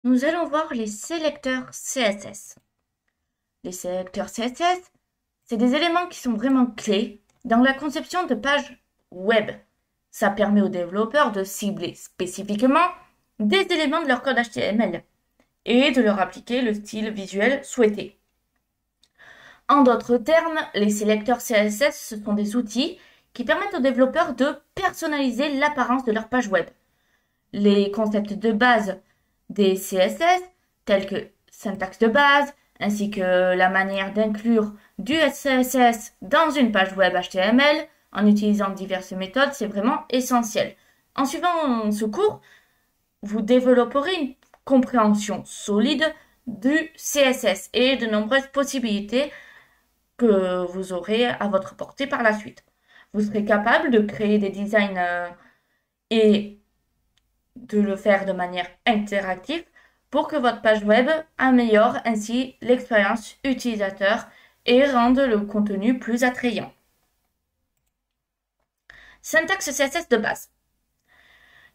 Nous allons voir les sélecteurs CSS. Les sélecteurs CSS, c'est des éléments qui sont vraiment clés dans la conception de pages web. Ça permet aux développeurs de cibler spécifiquement des éléments de leur code HTML et de leur appliquer le style visuel souhaité. En d'autres termes, les sélecteurs CSS, ce sont des outils qui permettent aux développeurs de personnaliser l'apparence de leur page web. Les concepts de base des CSS, tels que syntaxe de base, ainsi que la manière d'inclure du CSS dans une page web HTML en utilisant diverses méthodes, c'est vraiment essentiel. En suivant ce cours, vous développerez une compréhension solide du CSS et de nombreuses possibilités que vous aurez à votre portée par la suite. Vous serez capable de créer des designs et de le faire de manière interactive pour que votre page web améliore ainsi l'expérience utilisateur et rende le contenu plus attrayant. Syntaxe CSS de base.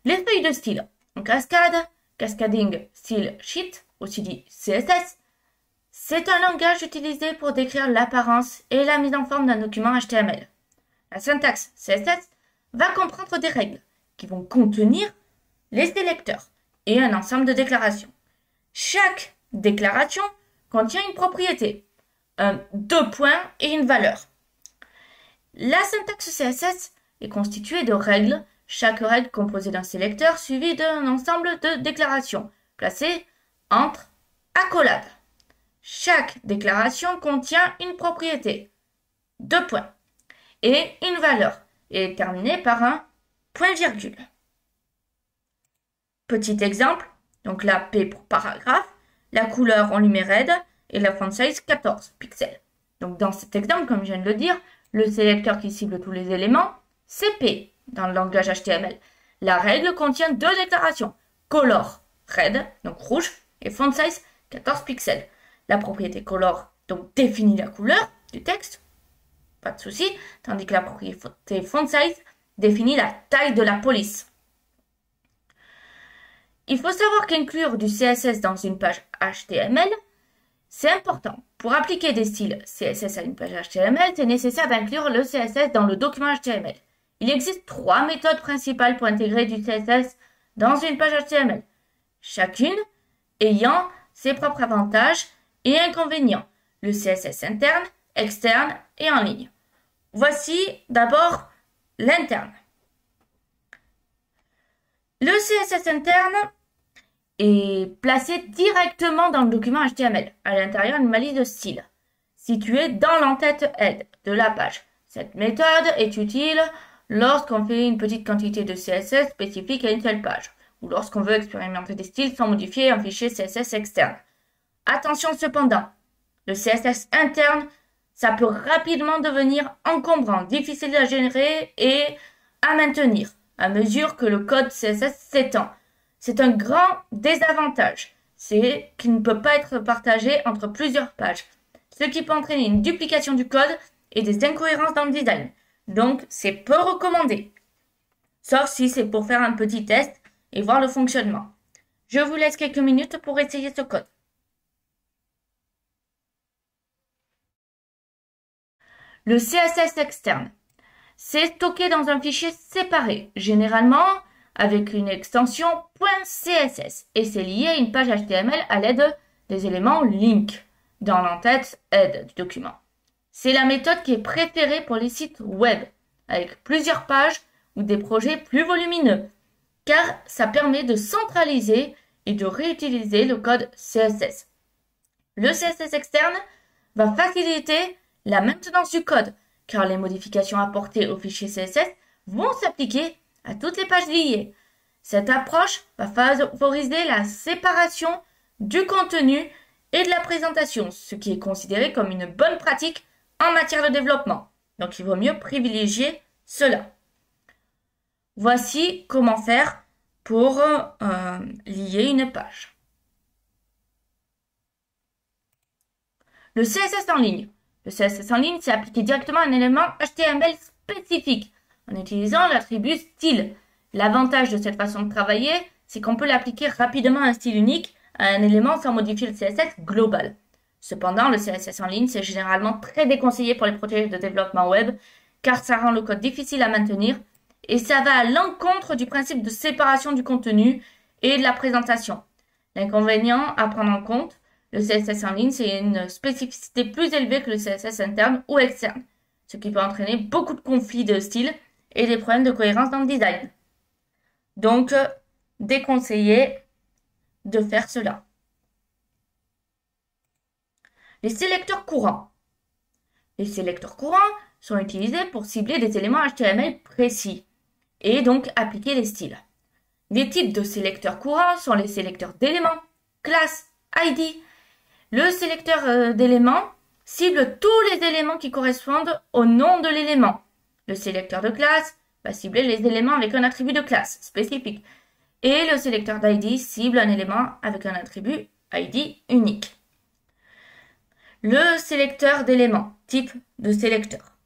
Les feuilles de style en cascade, cascading style sheet, aussi dit CSS, c'est un langage utilisé pour décrire l'apparence et la mise en forme d'un document HTML. La syntaxe CSS va comprendre des règles qui vont contenir les sélecteurs et un ensemble de déclarations. Chaque déclaration contient une propriété, deux points et une valeur. La syntaxe CSS est constituée de règles, chaque règle composée d'un sélecteur suivi d'un ensemble de déclarations placées entre accolades. Chaque déclaration contient une propriété, deux points, et une valeur, et est terminée par un point-virgule. Petit exemple, donc la P pour paragraphe, la couleur en lumière red et la font size 14 pixels. Donc dans cet exemple, comme je viens de le dire, le sélecteur qui cible tous les éléments, c'est P dans le langage HTML. La règle contient deux déclarations, color red, donc rouge, et font size 14 pixels. La propriété color donc définit la couleur du texte, pas de souci, tandis que la propriété font size définit la taille de la police. Il faut savoir qu'inclure du CSS dans une page HTML, c'est important. Pour appliquer des styles CSS à une page HTML, c'est nécessaire d'inclure le CSS dans le document HTML. Il existe trois méthodes principales pour intégrer du CSS dans une page HTML, chacune ayant ses propres avantages et inconvénients, le CSS interne, externe et en ligne. Voici d'abord l'interne. Le CSS interne est placé directement dans le document HTML, à l'intérieur d'une balise de style, située dans l'entête head de la page. Cette méthode est utile lorsqu'on fait une petite quantité de CSS spécifique à une seule page, ou lorsqu'on veut expérimenter des styles sans modifier un fichier CSS externe. Attention cependant, le CSS interne, ça peut rapidement devenir encombrant, difficile à gérer et à maintenir à mesure que le code CSS s'étend. C'est un grand désavantage, c'est qu'il ne peut pas être partagé entre plusieurs pages, ce qui peut entraîner une duplication du code et des incohérences dans le design. Donc, c'est peu recommandé, sauf si c'est pour faire un petit test et voir le fonctionnement. Je vous laisse quelques minutes pour essayer ce code. Le CSS externe. C'est stocké dans un fichier séparé, généralement avec une extension .css, et c'est lié à une page HTML à l'aide des éléments link dans l'entête head du document. C'est la méthode qui est préférée pour les sites web, avec plusieurs pages ou des projets plus volumineux, car ça permet de centraliser et de réutiliser le code CSS. Le CSS externe va faciliter la maintenance du code, car les modifications apportées au fichier CSS vont s'appliquer à toutes les pages liées. Cette approche va favoriser la séparation du contenu et de la présentation, ce qui est considéré comme une bonne pratique en matière de développement. Donc il vaut mieux privilégier cela. Voici comment faire pour lier une page. Le CSS en ligne. Le CSS en ligne, c'est appliquer directement un élément HTML spécifique en utilisant l'attribut style. L'avantage de cette façon de travailler, c'est qu'on peut l'appliquer rapidement à un style unique à un élément sans modifier le CSS global. Cependant, le CSS en ligne, c'est généralement très déconseillé pour les projets de développement web, car ça rend le code difficile à maintenir et ça va à l'encontre du principe de séparation du contenu et de la présentation. L'inconvénient à prendre en compte, le CSS en ligne, c'est une spécificité plus élevée que le CSS interne ou externe, ce qui peut entraîner beaucoup de conflits de style et des problèmes de cohérence dans le design. Donc, déconseillé de faire cela. Les sélecteurs courants. Les sélecteurs courants sont utilisés pour cibler des éléments HTML précis et donc appliquer les styles. Les types de sélecteurs courants sont les sélecteurs d'éléments, classe, ID. Le sélecteur d'éléments cible tous les éléments qui correspondent au nom de l'élément. Le sélecteur de classe va cibler les éléments avec un attribut de classe spécifique. Et le sélecteur d'ID cible un élément avec un attribut ID unique. Le sélecteur d'éléments, type de sélecteur.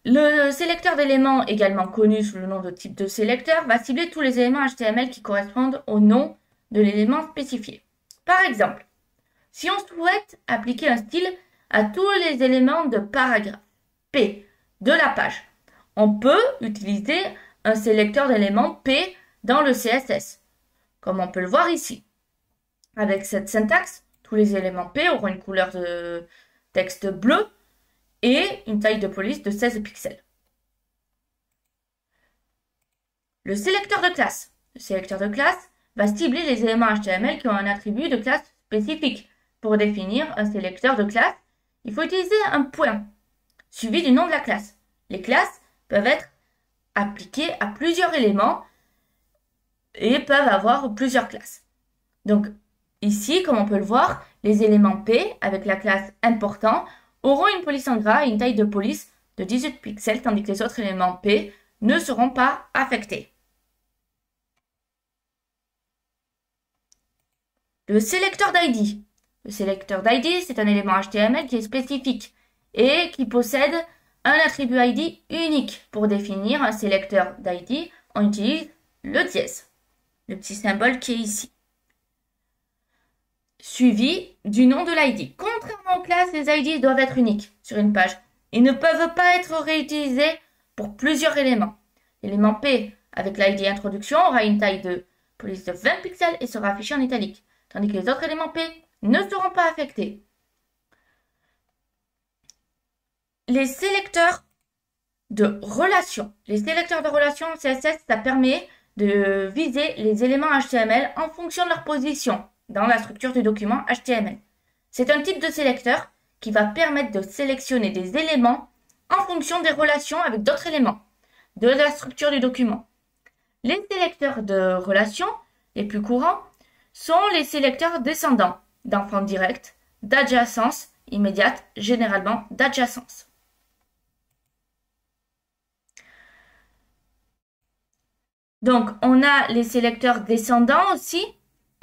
Le sélecteur d'éléments, également connu sous le nom de type de sélecteur, va cibler tous les éléments HTML qui correspondent au nom de l'élément spécifié. Par exemple, si on souhaite appliquer un style à tous les éléments de paragraphe P de la page, on peut utiliser un sélecteur d'éléments P dans le CSS, comme on peut le voir ici. Avec cette syntaxe, tous les éléments P auront une couleur de texte bleu et une taille de police de 16 pixels. Le sélecteur de classe. Le sélecteur de classe va cibler les éléments HTML qui ont un attribut de classe spécifique. Pour définir un sélecteur de classe, il faut utiliser un point, suivi du nom de la classe. Les classes peuvent être appliquées à plusieurs éléments et peuvent avoir plusieurs classes. Donc, ici, comme on peut le voir, les éléments P, avec la classe important, auront une police en gras et une taille de police de 18 pixels, tandis que les autres éléments P ne seront pas affectés. Le sélecteur d'ID. Le sélecteur d'ID, c'est un élément HTML qui est spécifique et qui possède un attribut ID unique. Pour définir un sélecteur d'ID, on utilise le dièse, le petit symbole qui est ici, suivi du nom de l'ID. Contrairement aux classes, les ID doivent être uniques sur une page. Ils ne peuvent pas être réutilisés pour plusieurs éléments. L'élément P avec l'ID introduction aura une taille de police de 20 pixels et sera affiché en italique, tandis que les autres éléments P ne seront pas affectés. Les sélecteurs de relation. Les sélecteurs de relation CSS, ça permet de viser les éléments HTML en fonction de leur position dans la structure du document HTML. C'est un type de sélecteur qui va permettre de sélectionner des éléments en fonction des relations avec d'autres éléments de la structure du document. Les sélecteurs de relation les plus courants sont les sélecteurs descendants, d'enfants directs, d'adjacence immédiate, généralement d'adjacence. Donc, on a les sélecteurs descendants aussi,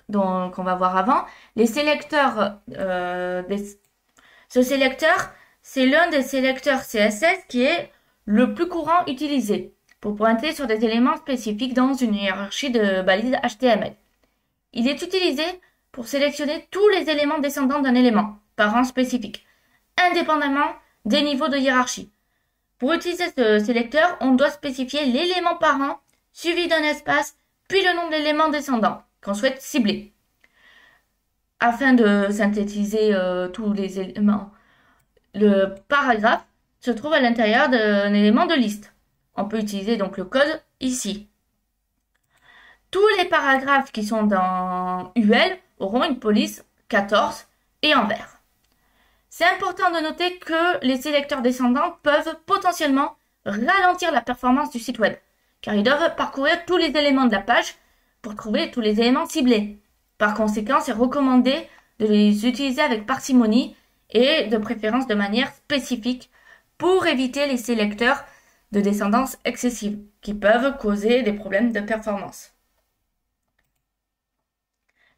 donc on va voir avant. Les sélecteurs, ce sélecteur, c'est l'un des sélecteurs CSS qui est le plus courant utilisé pour pointer sur des éléments spécifiques dans une hiérarchie de balises HTML. Il est utilisé pour sélectionner tous les éléments descendants d'un élément par rang spécifique, indépendamment des niveaux de hiérarchie. Pour utiliser ce sélecteur, on doit spécifier l'élément par rang suivi d'un espace, puis le nom de l'élément descendant qu'on souhaite cibler. Afin de synthétiser tous les éléments, le paragraphe se trouve à l'intérieur d'un élément de liste. On peut utiliser donc le code ici. Tous les paragraphes qui sont dans UL auront une police 14 et en vert. C'est important de noter que les sélecteurs descendants peuvent potentiellement ralentir la performance du site web, car ils doivent parcourir tous les éléments de la page pour trouver tous les éléments ciblés. Par conséquent, c'est recommandé de les utiliser avec parcimonie et de préférence de manière spécifique pour éviter les sélecteurs de descendance excessive qui peuvent causer des problèmes de performance.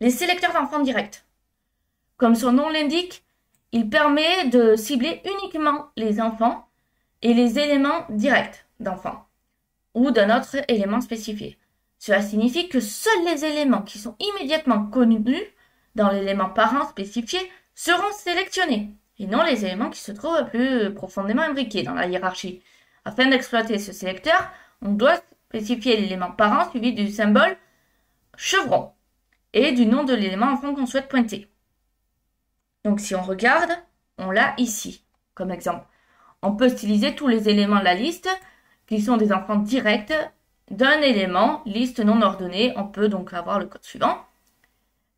Les sélecteurs d'enfants directs. Comme son nom l'indique, il permet de cibler uniquement les enfants et les éléments directs d'enfants ou d'un autre élément spécifié. Cela signifie que seuls les éléments qui sont immédiatement connus dans l'élément parent spécifié seront sélectionnés, et non les éléments qui se trouvent plus profondément imbriqués dans la hiérarchie. Afin d'exploiter ce sélecteur, on doit spécifier l'élément parent suivi du symbole chevron et du nom de l'élément enfant qu'on souhaite pointer. Donc si on regarde, on l'a ici comme exemple. On peut styliser tous les éléments de la liste qui sont des enfants directs d'un élément, liste non ordonnée. On peut donc avoir le code suivant.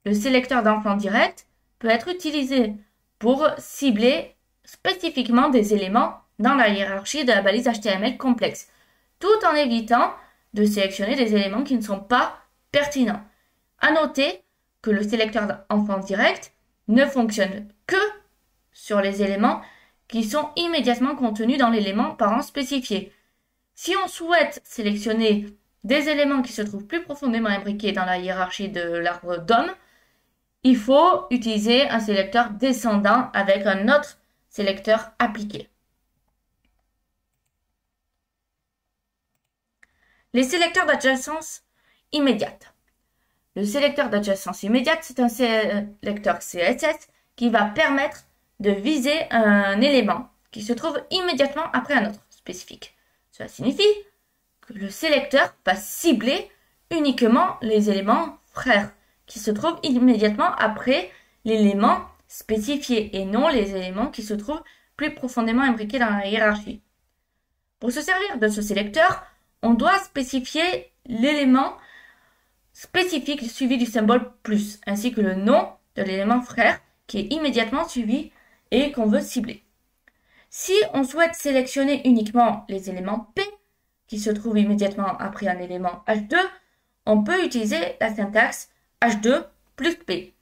Le sélecteur d'enfants directs peut être utilisé pour cibler spécifiquement des éléments dans la hiérarchie de la balise HTML complexe, tout en évitant de sélectionner des éléments qui ne sont pas pertinents. À noter que le sélecteur d'enfants directs ne fonctionne que sur les éléments qui sont immédiatement contenus dans l'élément parent spécifié. Si on souhaite sélectionner des éléments qui se trouvent plus profondément imbriqués dans la hiérarchie de l'arbre DOM, il faut utiliser un sélecteur descendant avec un autre sélecteur appliqué. Les sélecteurs d'adjacence immédiate. Le sélecteur d'adjacence immédiate, c'est un sélecteur CSS qui va permettre de viser un élément qui se trouve immédiatement après un autre spécifique. Cela signifie que le sélecteur va cibler uniquement les éléments frères qui se trouvent immédiatement après l'élément spécifié et non les éléments qui se trouvent plus profondément imbriqués dans la hiérarchie. Pour se servir de ce sélecteur, on doit spécifier l'élément spécifique suivi du symbole plus, ainsi que le nom de l'élément frère qui est immédiatement suivi et qu'on veut cibler. Si on souhaite sélectionner uniquement les éléments P qui se trouvent immédiatement après un élément H2, on peut utiliser la syntaxe H2 plus P.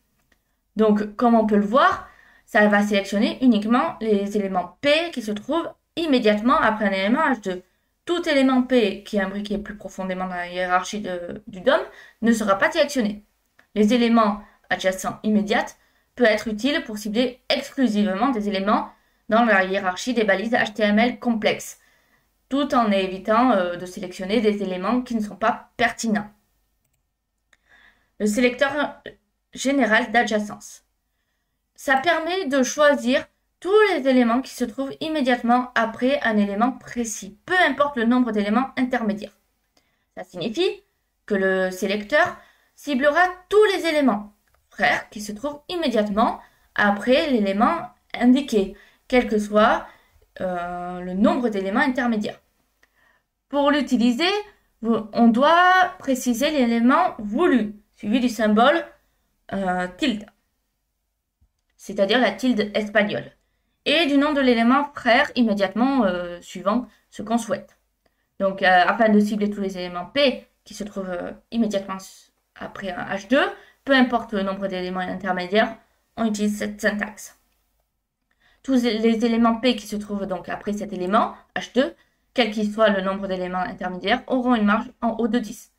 Donc, comme on peut le voir, ça va sélectionner uniquement les éléments P qui se trouvent immédiatement après un élément H2. Tout élément P qui est imbriqué plus profondément dans la hiérarchie du DOM ne sera pas sélectionné. Les éléments adjacents immédiats peuvent être utiles pour cibler exclusivement des éléments dans la hiérarchie des balises HTML complexes, tout en évitant de sélectionner des éléments qui ne sont pas pertinents. Le sélecteur général d'adjacence. Ça permet de choisir tous les éléments qui se trouvent immédiatement après un élément précis, peu importe le nombre d'éléments intermédiaires. Ça signifie que le sélecteur ciblera tous les éléments frères qui se trouvent immédiatement après l'élément indiqué, quel que soit le nombre d'éléments intermédiaires. Pour l'utiliser, on doit préciser l'élément voulu, suivi du symbole tilde, c'est-à-dire la tilde espagnole, et du nom de l'élément frère immédiatement suivant ce qu'on souhaite. Donc, afin de cibler tous les éléments P qui se trouvent immédiatement après un H2, peu importe le nombre d'éléments intermédiaires, on utilise cette syntaxe. Tous les éléments P qui se trouvent donc après cet élément, H2, quel qu'il soit le nombre d'éléments intermédiaires, auront une marge en haut de 10.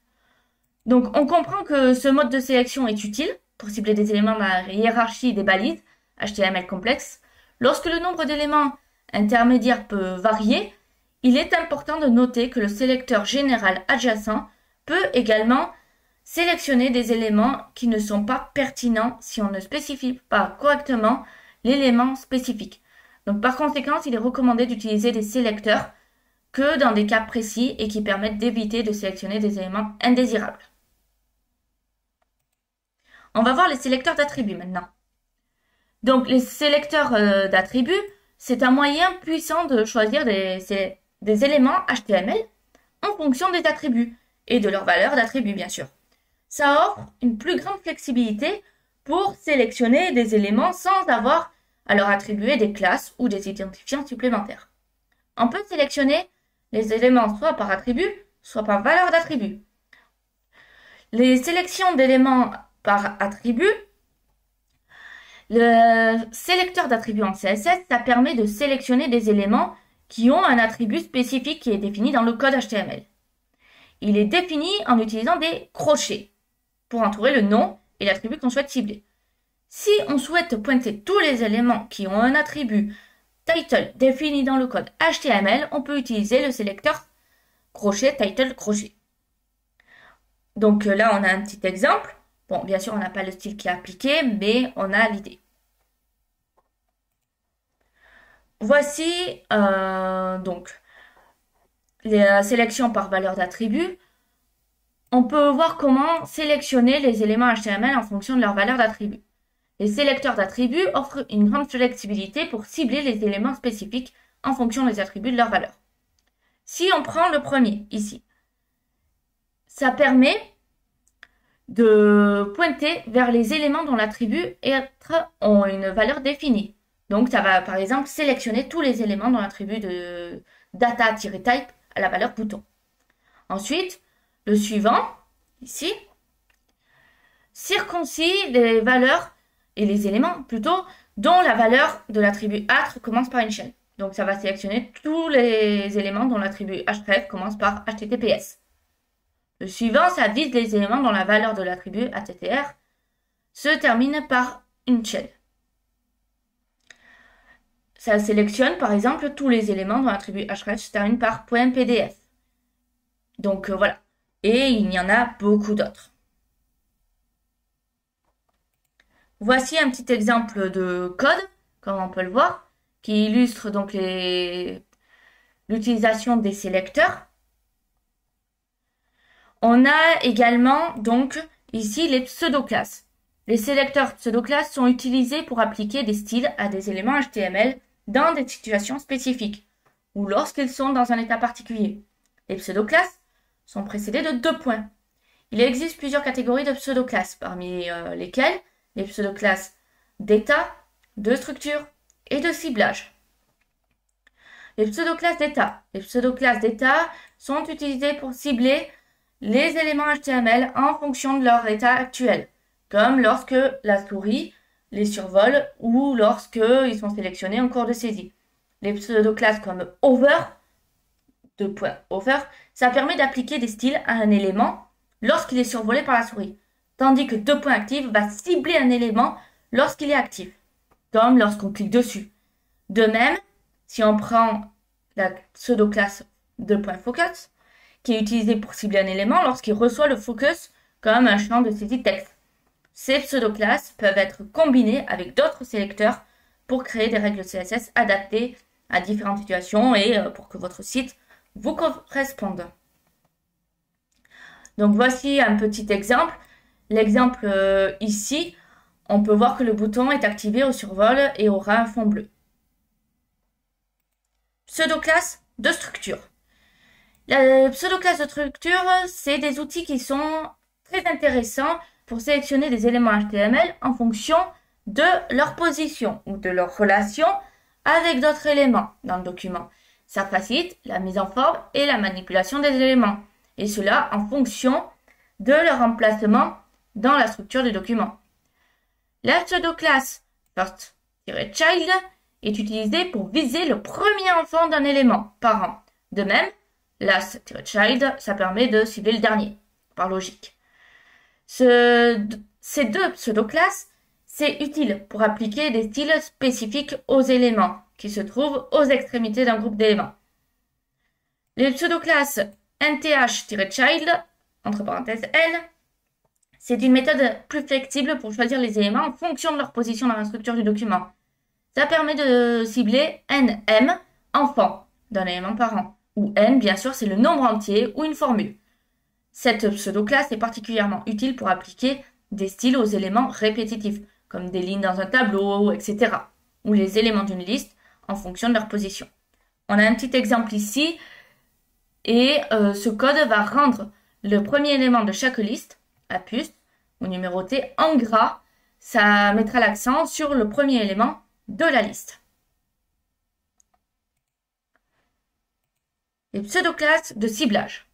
Donc on comprend que ce mode de sélection est utile pour cibler des éléments dans la hiérarchie des balises HTML complexes. Lorsque le nombre d'éléments intermédiaires peut varier, il est important de noter que le sélecteur général adjacent peut également sélectionner des éléments qui ne sont pas pertinents si on ne spécifie pas correctement l'élément spécifique. Donc par conséquent, il est recommandé d'utiliser des sélecteurs que dans des cas précis et qui permettent d'éviter de sélectionner des éléments indésirables. On va voir les sélecteurs d'attributs maintenant. Donc les sélecteurs d'attributs, c'est un moyen puissant de choisir des éléments HTML en fonction des attributs et de leur valeur d'attribut bien sûr. Ça offre une plus grande flexibilité pour sélectionner des éléments sans avoir à leur attribuer des classes ou des identifiants supplémentaires. On peut sélectionner les éléments soit par attribut, soit par valeur d'attribut. Les sélections d'éléments par attribut, le sélecteur d'attributs en CSS, ça permet de sélectionner des éléments qui ont un attribut spécifique qui est défini dans le code HTML. Il est défini en utilisant des crochets pour entourer le nom et l'attribut qu'on souhaite cibler. Si on souhaite pointer tous les éléments qui ont un attribut title défini dans le code HTML, on peut utiliser le sélecteur crochet title crochet. Donc là, on a un petit exemple Bon, bien sûr, on n'a pas le style qui est appliqué, mais on a l'idée. Voici donc la sélection par valeur d'attribut. On peut voir comment sélectionner les éléments HTML en fonction de leur valeur d'attribut. Les sélecteurs d'attributs offrent une grande flexibilité pour cibler les éléments spécifiques en fonction des attributs de leur valeur. Si on prend le premier, ici, ça permet de pointer vers les éléments dont l'attribut ont une valeur définie. Donc, ça va, par exemple, sélectionner tous les éléments dont l'attribut de data-type a la valeur bouton. Ensuite, le suivant, ici, circoncis les valeurs et les éléments, plutôt, dont la valeur de l'attribut href commence par une chaîne. Donc, ça va sélectionner tous les éléments dont l'attribut href commence par https. Le suivant, ça vise les éléments dont la valeur de l'attribut attr se termine par une chaîne. Ça sélectionne, par exemple, tous les éléments dont l'attribut href se termine par .pdf. Donc, voilà. Et il y en a beaucoup d'autres. Voici un petit exemple de code, comme on peut le voir, qui illustre donc l'utilisation des sélecteurs. On a également donc ici les pseudo-classes. Les sélecteurs pseudo-classes sont utilisés pour appliquer des styles à des éléments HTML dans des situations spécifiques ou lorsqu'ils sont dans un état particulier. Les pseudo-classes sont précédées de 2 points. Il existe plusieurs catégories de pseudo-classes, parmi lesquelles les pseudo-classes d'état, de structure et de ciblage. Les pseudo-classes d'état. Les pseudo-classes d'état sont utilisées pour cibler les éléments HTML en fonction de leur état actuel, comme lorsque la souris les survole ou lorsqu'ils sont sélectionnés en cours de saisie. Les pseudo-classes comme over, over, ça permet d'appliquer des styles à un élément lorsqu'il est survolé par la souris, tandis que active va cibler un élément lorsqu'il est actif, comme lorsqu'on clique dessus. De même, si on prend la pseudo-classe .focus, qui est utilisée pour cibler un élément lorsqu'il reçoit le focus comme un champ de saisie texte. Ces pseudo-classes peuvent être combinées avec d'autres sélecteurs pour créer des règles CSS adaptées à différentes situations et pour que votre site vous corresponde. Donc voici un petit exemple. L'exemple ici, on peut voir que le bouton est activé au survol et aura un fond bleu. Pseudo-classe de structure. La pseudo-classe de structure, c'est des outils qui sont très intéressants pour sélectionner des éléments HTML en fonction de leur position ou de leur relation avec d'autres éléments dans le document. Ça facilite la mise en forme et la manipulation des éléments, et cela en fonction de leur emplacement dans la structure du document. La pseudo-classe first-child est utilisée pour viser le premier enfant d'un élément, parent. De même, last-child, ça permet de cibler le dernier, par logique. Ces deux pseudo-classes, c'est utile pour appliquer des styles spécifiques aux éléments qui se trouvent aux extrémités d'un groupe d'éléments. Les pseudo-classes nth-child, entre parenthèses n, c'est une méthode plus flexible pour choisir les éléments en fonction de leur position dans la structure du document. Ça permet de cibler nm, enfant, d'un élément parent, où n, bien sûr, c'est le nombre entier ou une formule. Cette pseudo-classe est particulièrement utile pour appliquer des styles aux éléments répétitifs, comme des lignes dans un tableau, etc., ou les éléments d'une liste en fonction de leur position. On a un petit exemple ici, et ce code va rendre le premier élément de chaque liste, à puce, ou numéroté, en gras. Ça mettra l'accent sur le premier élément de la liste. Les pseudo-classes de ciblage.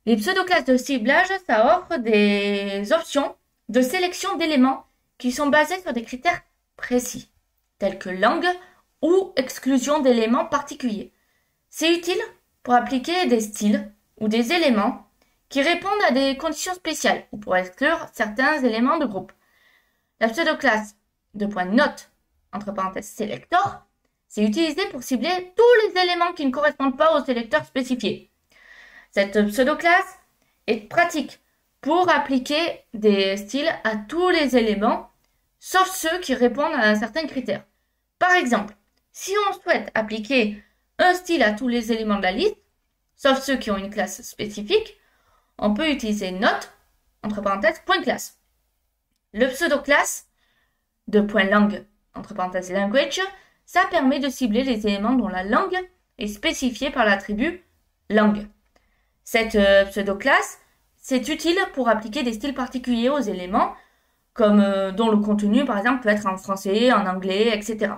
Les pseudo-classes de ciblage, ça offre des options de sélection d'éléments qui sont basés sur des critères précis, tels que langue ou exclusion d'éléments particuliers. C'est utile pour appliquer des styles ou des éléments qui répondent à des conditions spéciales ou pour exclure certains éléments de groupe. La pseudo-classe de .note, entre parenthèses selector, c'est utilisé pour cibler tous les éléments qui ne correspondent pas au sélecteur spécifié. Cette pseudo-classe est pratique pour appliquer des styles à tous les éléments, sauf ceux qui répondent à certains critères. Par exemple, si on souhaite appliquer un style à tous les éléments de la liste, sauf ceux qui ont une classe spécifique, on peut utiliser note, entre parenthèses, point classe. Le pseudo-classe de point langue, entre parenthèses language, ça permet de cibler les éléments dont la langue est spécifiée par l'attribut langue. Cette pseudo-classe, c'est utile pour appliquer des styles particuliers aux éléments, comme dont le contenu, par exemple, peut être en français, en anglais, etc.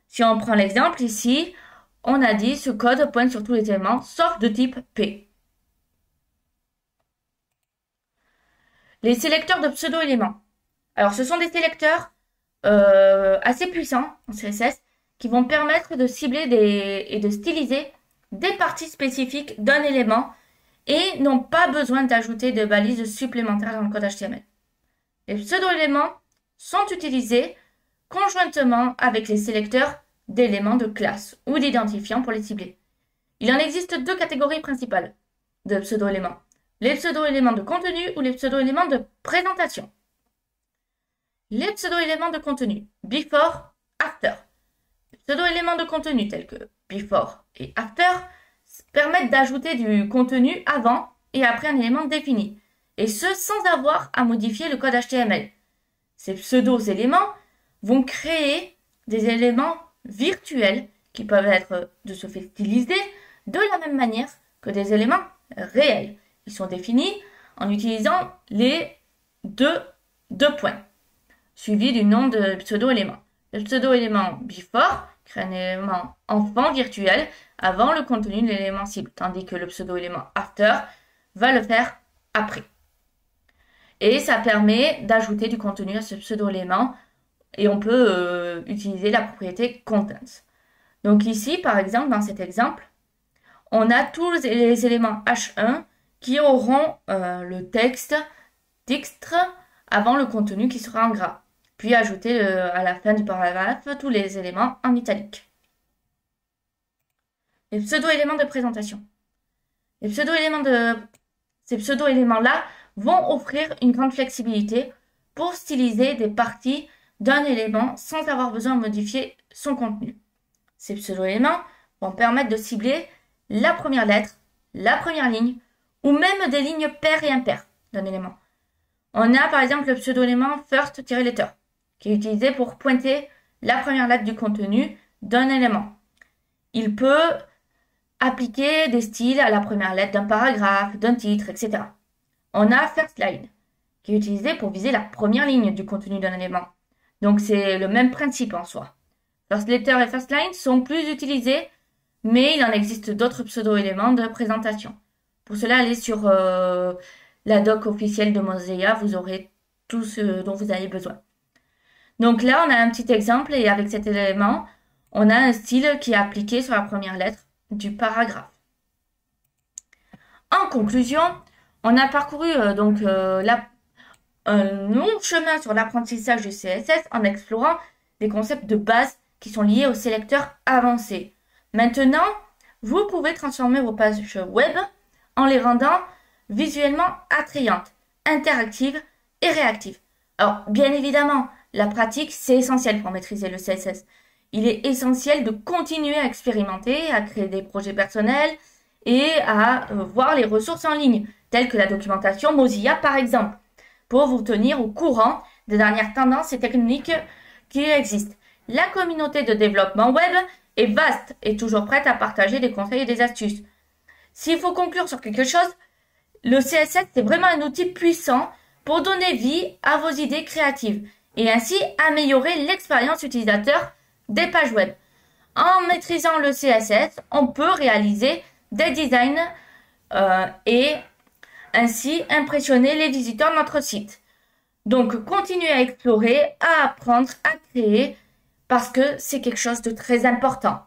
Si on prend l'exemple ici, on a dit ce code pointe sur tous les éléments, sauf de type P. Les sélecteurs de pseudo-éléments. Alors, ce sont des sélecteurs assez puissants en CSS qui vont permettre de cibler et de styliser des parties spécifiques d'un élément et n'ont pas besoin d'ajouter de balises supplémentaires dans le code HTML. Les pseudo-éléments sont utilisés conjointement avec les sélecteurs d'éléments de classe ou d'identifiants pour les cibler. Il en existe deux catégories principales de pseudo-éléments. Les pseudo-éléments de contenu ou les pseudo-éléments de présentation. Les pseudo-éléments de contenu, before, after. Les pseudo-éléments de contenu tels que before et after permettent d'ajouter du contenu avant et après un élément défini, et ce sans avoir à modifier le code HTML. Ces pseudo-éléments vont créer des éléments virtuels qui peuvent être de ce fait stylisés de la même manière que des éléments réels. Ils sont définis en utilisant les deux points, suivis du nom de pseudo-élément. Le pseudo-élément before crée un élément enfant virtuel avant le contenu de l'élément cible, tandis que le pseudo-élément after va le faire après. Et ça permet d'ajouter du contenu à ce pseudo-élément et on peut utiliser la propriété contents. Donc ici, par exemple, dans cet exemple, on a tous les éléments H1 qui auront le texte titre avant le contenu qui sera en gras, puis ajouter à la fin du paragraphe tous les éléments en italique. Les pseudo-éléments de présentation. Ces pseudo-éléments-là vont offrir une grande flexibilité pour styliser des parties d'un élément sans avoir besoin de modifier son contenu. Ces pseudo-éléments vont permettre de cibler la première lettre, la première ligne, ou même des lignes paires et impaires d'un élément. On a par exemple le pseudo-élément first-letter, qui est utilisé pour pointer la première lettre du contenu d'un élément. Il peut appliquer des styles à la première lettre d'un paragraphe, d'un titre, etc. On a first line, qui est utilisé pour viser la première ligne du contenu d'un élément. Donc c'est le même principe en soi. First letter et first line sont plus utilisés, mais il en existe d'autres pseudo-éléments de présentation. Pour cela, allez sur la doc officielle de Mozilla, vous aurez tout ce dont vous avez besoin. Donc là, on a un petit exemple et avec cet élément, on a un style qui est appliqué sur la première lettre du paragraphe. En conclusion, on a parcouru un long chemin sur l'apprentissage du CSS en explorant des concepts de base qui sont liés aux sélecteurs avancés. Maintenant, vous pouvez transformer vos pages web en les rendant visuellement attrayantes, interactives et réactives. Alors, bien évidemment, la pratique, c'est essentiel pour maîtriser le CSS. Il est essentiel de continuer à expérimenter, à créer des projets personnels et à voir les ressources en ligne, telles que la documentation Mozilla par exemple, pour vous tenir au courant des dernières tendances et techniques qui existent. La communauté de développement web est vaste et toujours prête à partager des conseils et des astuces. S'il faut conclure sur quelque chose, le CSS c'est vraiment un outil puissant pour donner vie à vos idées créatives et ainsi améliorer l'expérience utilisateur des pages web. En maîtrisant le CSS, on peut réaliser des designs et ainsi impressionner les visiteurs de notre site. Donc, continuez à explorer, à apprendre, à créer, parce que c'est quelque chose de très important.